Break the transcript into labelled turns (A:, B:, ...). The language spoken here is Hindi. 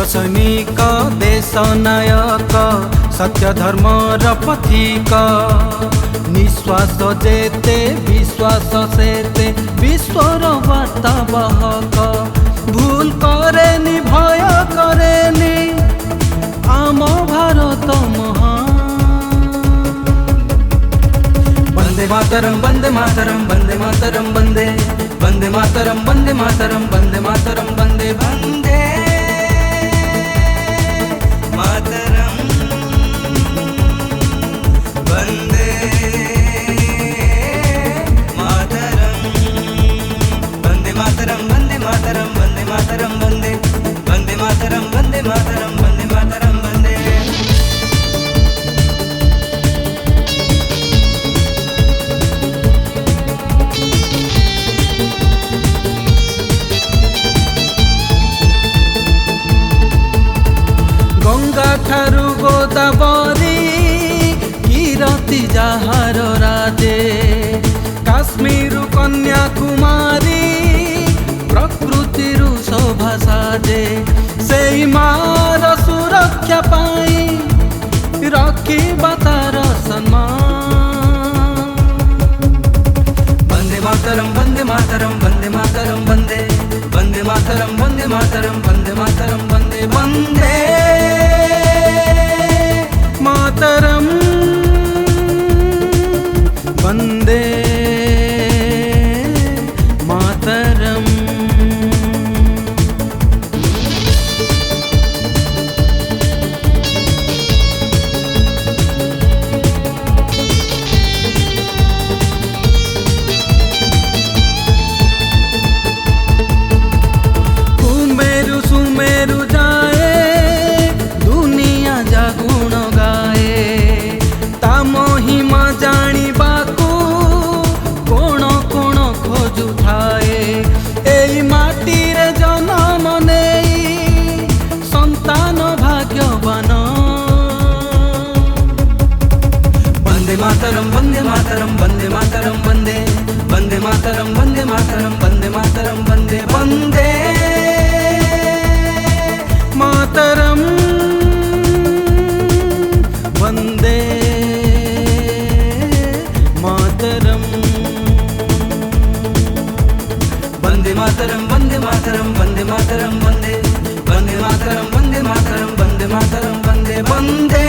A: सैनिक देश नायक सत्य धर्म र पथिक निश्वास जेते विश्वास सेते विश्वर वार्ता वाहक भूल करेनी भय करेनी आम भारत महान। वंदे मातरम वंदे मातरम वंदे मातरम वंदे वंदे मातरम वंदे मातरम वंदे मातरम वंदे वंदे मातरम वंदे मातरम वंदे मातरम वंदे मातरम वंदे मातरम वंदे वंदे मातरम वंदे मातरम वंदे मातरम वंदे। गंगा ठारू गोदावरी कीरति जहार राजे काश्मीर कन्याकुमारी प्रकृति शोभा साजे से मार सुरक्षा पाई रखिबा तार सम्मान। वंदे मातरम वंदे मातरम वंदे मातरम वंदे वंदे मातरम वंदे मातरम वंदे मातरम वंदे वंदे मातरम वंदे मातरम। कुमेरु सुमेरु जाए दुनिया जागुण गाए ता महिमा जानिबाकू कोण कोण खोजु थाए एई माटी रे जन्म नेई संतान भाग्यवान। वंदे मातरम वंदे मातरम वंदे मातरम वंदे वंदे मातरम वंदे मातरम वंदे मातरम वंदे वंदे मातरम वंदे मातरम वंदे मातरम वंदे मातरम वंदे मातरम वंदे वंदे मातरम वंदे मातरम वंदे मातरम वंदे वंदे।